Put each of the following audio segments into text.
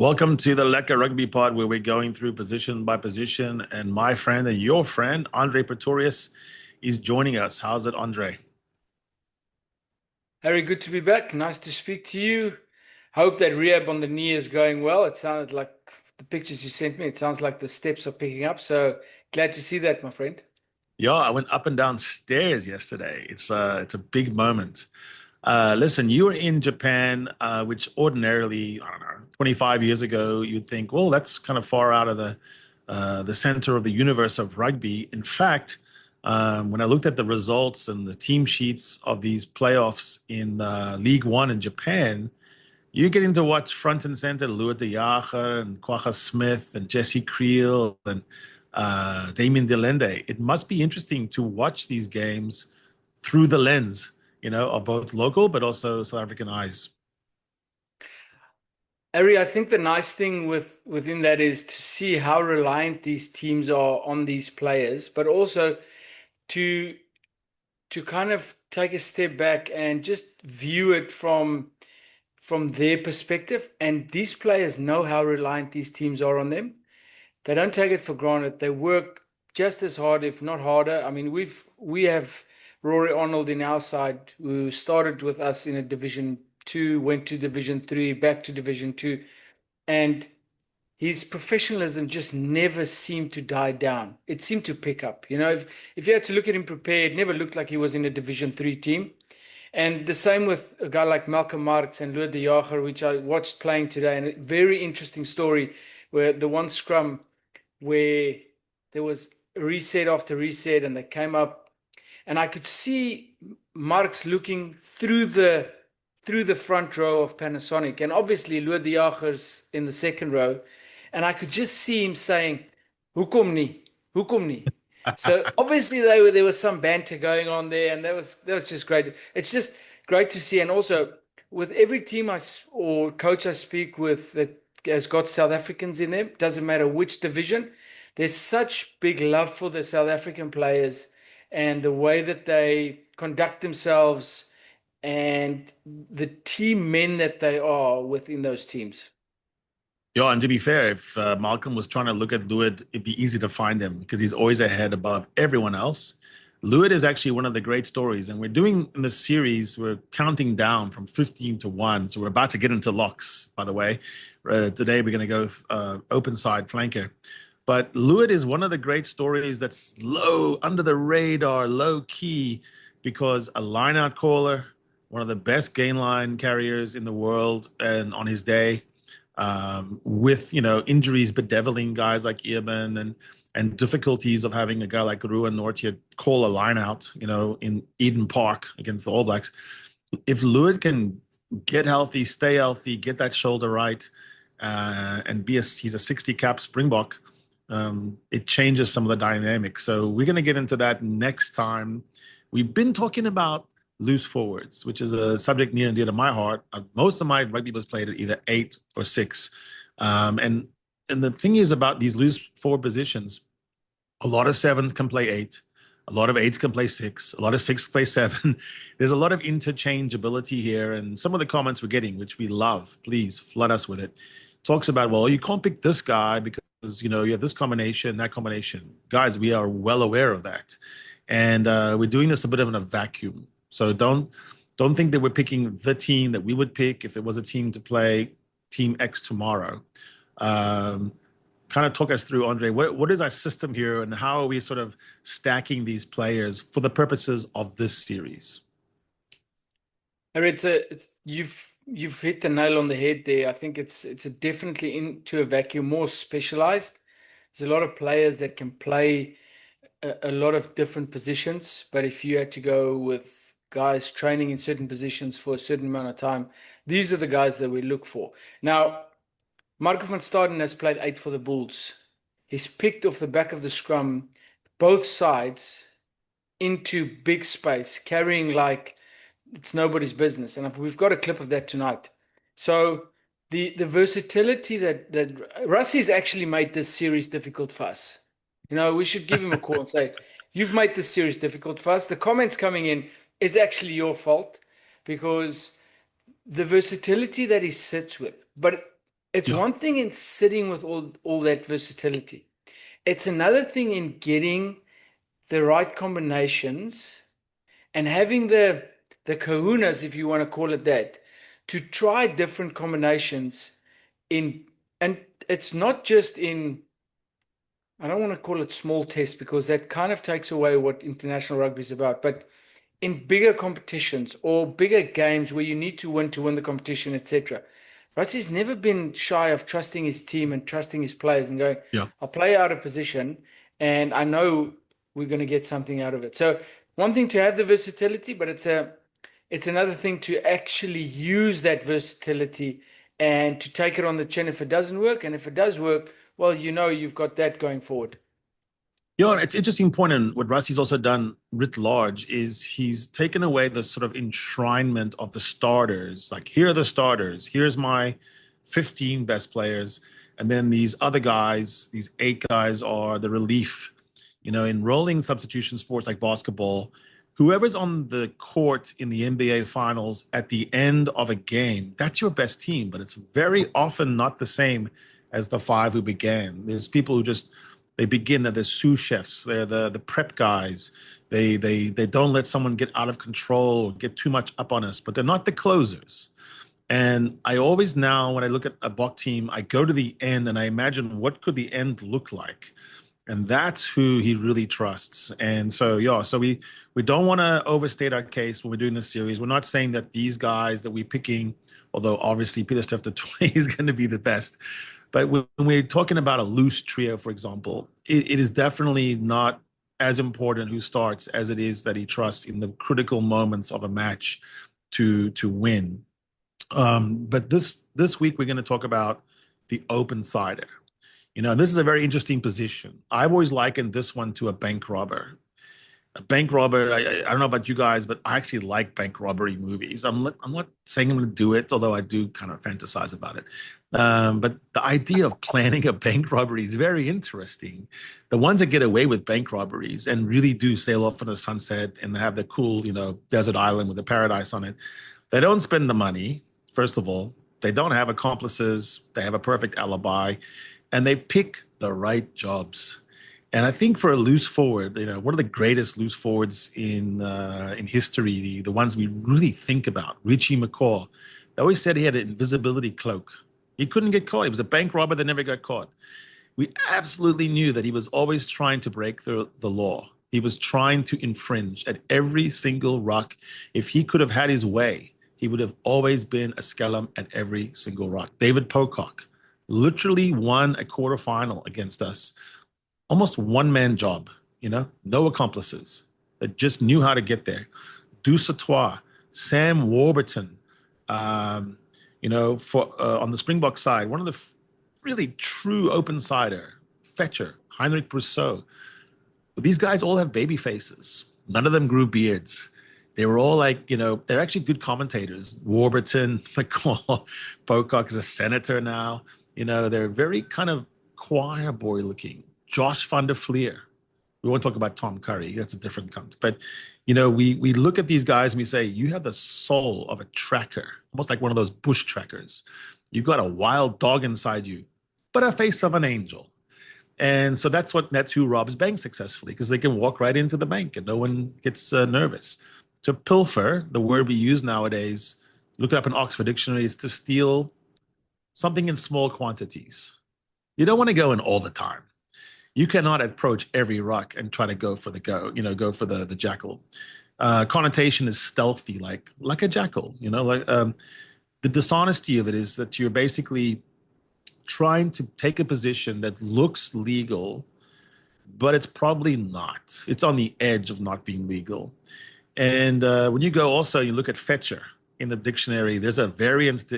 Welcome to the Lekker Rugby Pod, where we're going through position by position. And my friend and your friend, Andre Pretorius, is joining us. How's it, Andre? Harry, good to be back. Nice to speak to you. Hope that rehab on the knee is going well. It sounded like the pictures you sent me, it sounds like the steps are picking up. So glad to see that, my friend. Yeah, I went up and down stairs yesterday. It's a big moment. Listen, you were in Japan, which ordinarily, I don't know, 25 years ago, you'd think, well, that's kind of far out of the center of the universe of rugby. In fact, when I looked at the results and the team sheets of these playoffs in League One in Japan, you're getting to watch front and center Louis de Jager and Quagga Smith and Jesse Creel and Damien Delende. It must be interesting to watch these games through the lens, of both local but also South African eyes. Harry, I think the nice thing within that is to see how reliant these teams are on these players, but also to kind of take a step back and just view it from their perspective. And these players know how reliant these teams are on them. They don't take it for granted. They work just as hard, if not harder. I mean, we have Rory Arnold in our side who started with us in a Division Two, went to Division Three, back to Division Two, and his professionalism just never seemed to die down. It seemed to pick up. If you had to look at him prepare, it never looked like he was in a Division Three team. And the same with a guy like Malcolm Marx and Louis de Jager, which I watched playing today. And a very interesting story where the one scrum where there was reset after reset and they came up and I could see Marx looking through the front row of Panasonic and obviously Louis de Jager's in the second row, and I could just see him saying Hukum ni, Hukum ni. So obviously there was some banter going on there, and that was just great. It's just great to see. And also with every team or coach I speak with that has got South Africans in them, doesn't matter which division, there's such big love for the South African players and the way that they conduct themselves and the team men that they are within those teams. Yeah, and to be fair, if Malcolm was trying to look at Lewitt, it'd be easy to find him because he's always ahead above everyone else. Lewitt is actually one of the great stories, and we're doing in this series, we're counting down from 15 to 1. So we're about to get into locks, by the way. Today we're going to go open side flanker. But Lewitt is one of the great stories that's low, under the radar, low key, because a line out caller, one of the best gain line carriers in the world, and on his day, with injuries bedeviling guys like Eben and difficulties of having a guy like Ruan Nortia call a line out, in Eden Park against the All Blacks. If Lewitt can get healthy, stay healthy, get that shoulder right, and he's a 60 cap Springbok, it changes some of the dynamics. So we're going to get into that next time. We've been talking about loose forwards, which is a subject near and dear to my heart. Most of my rugby was played at either 8 or 6. And the thing is about these loose forward positions, a lot of 7s can play 8. A lot of 8s can play 6. A lot of 6 play 7. There's a lot of interchangeability here. And some of the comments we're getting, which we love, please flood us with it, talks about, well, you can't pick this guy because, you have this combination, that combination. Guys, we are well aware of that. And we're doing this a bit of in a vacuum. So don't think that we're picking the team that we would pick if it was a team to play Team X tomorrow. Kind of talk us through, Andre, what is our system here and how are we sort of stacking these players for the purposes of this series? You've hit the nail on the head there. I think it's definitely into a vacuum, more specialized. There's a lot of players that can play a lot of different positions, but if you had to go with guys training in certain positions for a certain amount of time, these are the guys that we look for. Now, Marco van Staden has played 8 for the Bulls. He's picked off the back of the scrum, both sides into big space, carrying like it's nobody's business. And we've got a clip of that tonight. So the versatility that Russie's actually made this series difficult for us. We should give him a call and say, you've made this series difficult for us. The comments coming in is actually your fault because the versatility that he sits with. But It's Yeah. one thing in sitting with all that versatility. It's another thing in getting the right combinations and having the kahunas, if you want to call it that, to try different combinations in, and it's not just in, I don't want to call it small tests because that kind of takes away what international rugby is about, but in bigger competitions or bigger games where you need to win the competition, etc. Rusty's never been shy of trusting his team and trusting his players and going, Yeah. I'll play out of position and I know we're going to get something out of it. So one thing to have the versatility, but it's another thing to actually use that versatility and to take it on the chin if it doesn't work. And if it does work, well, you know you've got that going forward. Yeah, it's interesting point, and what Rusty's also done writ large is he's taken away the sort of enshrinement of the starters. Like, here are the starters. Here's my 15 best players. And then these other guys, these eight guys are the relief. In rolling substitution sports like basketball, whoever's on the court in the NBA finals at the end of a game, that's your best team, but it's very often not the same as the five who began. There's people who just they begin. They're the sous chefs. They're the prep guys. They don't let someone get out of control or get too much up on us, but they're not the closers. And I always now, when I look at a Bok team, I go to the end and I imagine what could the end look like, and that's who he really trusts. And so yeah, so we don't want to overstate our case when we're doing this series. We're not saying that these guys that we're picking, although obviously Peter Steph is going to be the best, but when we're talking about a loose trio, for example, it is definitely not as important who starts as it is that he trusts in the critical moments of a match to win. But this week we're going to talk about the open sider. This is a very interesting position. I've always likened this one to a bank robber. A bank robber. I don't know about you guys, but I actually like bank robbery movies. I'm not saying I'm going to do it, although I do kind of fantasize about it. But the idea of planning a bank robbery is very interesting. The ones that get away with bank robberies and really do sail off in the sunset and have the cool, desert island with a paradise on it, they don't spend the money, first of all. They don't have accomplices. They have a perfect alibi, and they pick the right jobs. And I think for a loose forward, one of the greatest loose forwards in history, the ones we really think about, Richie McCaw, they always said he had an invisibility cloak. He couldn't get caught. He was a bank robber that never got caught. We absolutely knew that he was always trying to break the law. He was trying to infringe at every single ruck. If he could have had his way, he would have always been a skellum at every single ruck. David Pocock literally won a quarterfinal against us, almost one man job, no accomplices, that just knew how to get there. Dusatois, Sam Warburton, for on the Springbok side, one of the really true open sider, Fetcher, Heinrich Brousseau. These guys all have baby faces. None of them grew beards. They were all like, they're actually good commentators. Warburton, McCall, Pocock is a senator now. They're very kind of choir boy looking. Josh van der Fleer. We won't talk about Tom Curry. That's a different cunt. But, we look at these guys and we say, you have the soul of a tracker, almost like one of those bush trackers. You've got a wild dog inside you, but a face of an angel. And so that's who robs banks successfully, because they can walk right into the bank and no one gets nervous. To pilfer, the word we use nowadays, look it up in Oxford Dictionary, is to steal something in small quantities. You don't want to go in all the time. You cannot approach every ruck and try to go for go for the jackal. Connotation is stealthy, like a jackal. The dishonesty of it is that you're basically trying to take a position that looks legal, but it's probably not. It's on the edge of not being legal. And when you go also, you look at Fetcher in the dictionary, there's a variant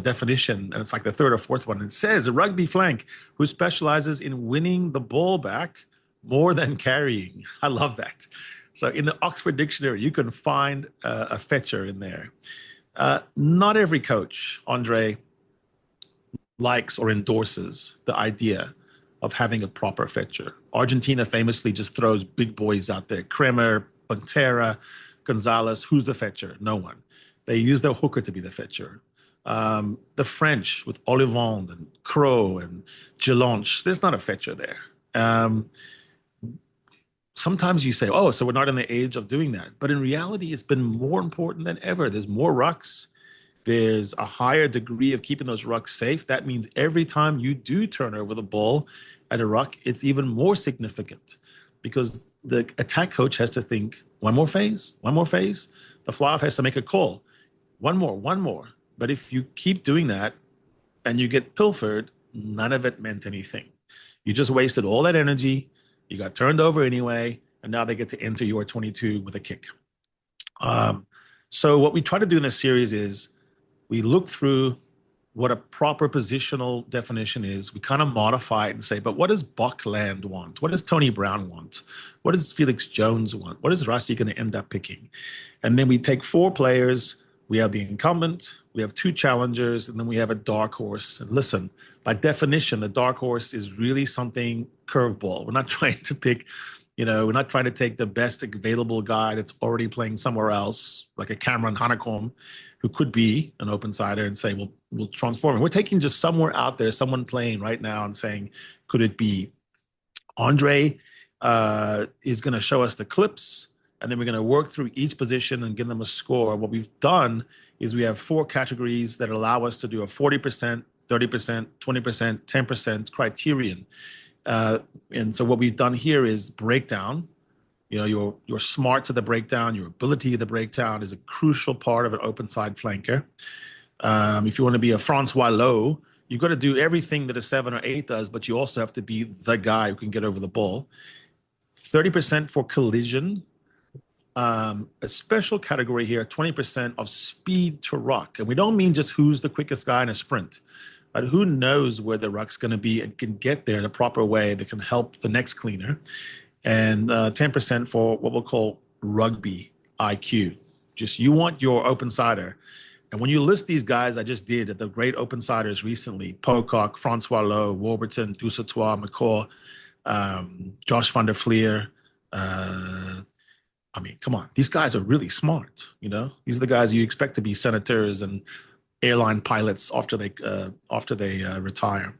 definition, and it's like the third or fourth one. It says a rugby flank who specializes in winning the ball back more than carrying. I love that. So in the Oxford Dictionary, you can find a Fetcher in there. Not every coach, Andre, likes or endorses the idea of having a proper Fetcher. Argentina famously just throws big boys out there. Kremer, Pantera, Gonzalez. Who's the Fetcher? No one. They use their hooker to be the Fetcher. The French with Olivon and Crow and Gelanche, there's not a fetcher there. Um, Sometimes you say, oh, so we're not in the age of doing that. But in reality, it's been more important than ever. There's more rucks. There's a higher degree of keeping those rucks safe. That means every time you do turn over the ball at a ruck, it's even more significant because the attack coach has to think one more phase, one more phase. The fly off has to make a call, one more, one more. But if you keep doing that and you get pilfered, none of it meant anything. You just wasted all that energy. You got turned over anyway, and now they get to enter your 22 with a kick. Um, so what we try to do in this series is we look through what a proper positional definition is. We kind of modify it and say, but what does Buckland want? What does Tony Brown want? What does Felix Jones want? What is Rusty going to end up picking? And then we take four players. We have the incumbent, we have two challengers, and then we have a dark horse. And listen, by definition, the dark horse is really something curveball. We're not trying to pick, we're not trying to take the best available guy that's already playing somewhere else, like a Cameron Honeycomb, who could be an open sider and say, well, we'll transform him. We're taking just somewhere out there, someone playing right now and saying, could it be Andre is going to show us the clips, and then we're going to work through each position and give them a score. What we've done is we have four categories that allow us to do a 40%, 30%, 20%, 10% criterion. And so what we've done here is breakdown. Your smarts of the breakdown, your ability of the breakdown is a crucial part of an open side flanker. If you want to be a Francois Lowe, you've got to do everything that a 7 or 8 does, but you also have to be the guy who can get over the ball. 30% for collision. A special category here, 20% of speed to ruck. And we don't mean just who's the quickest guy in a sprint, but who knows where the ruck's going to be and can get there in a proper way that can help the next cleaner. And 10% for what we'll call rugby IQ. Just you want your open sider. And when you list these guys I just did at the great open siders recently, Pocock, Francois Lowe, Warburton, Dusatois, McCaw, Josh van der Fleer, come on, these guys are really smart. These are the guys you expect to be senators and airline pilots after they retire.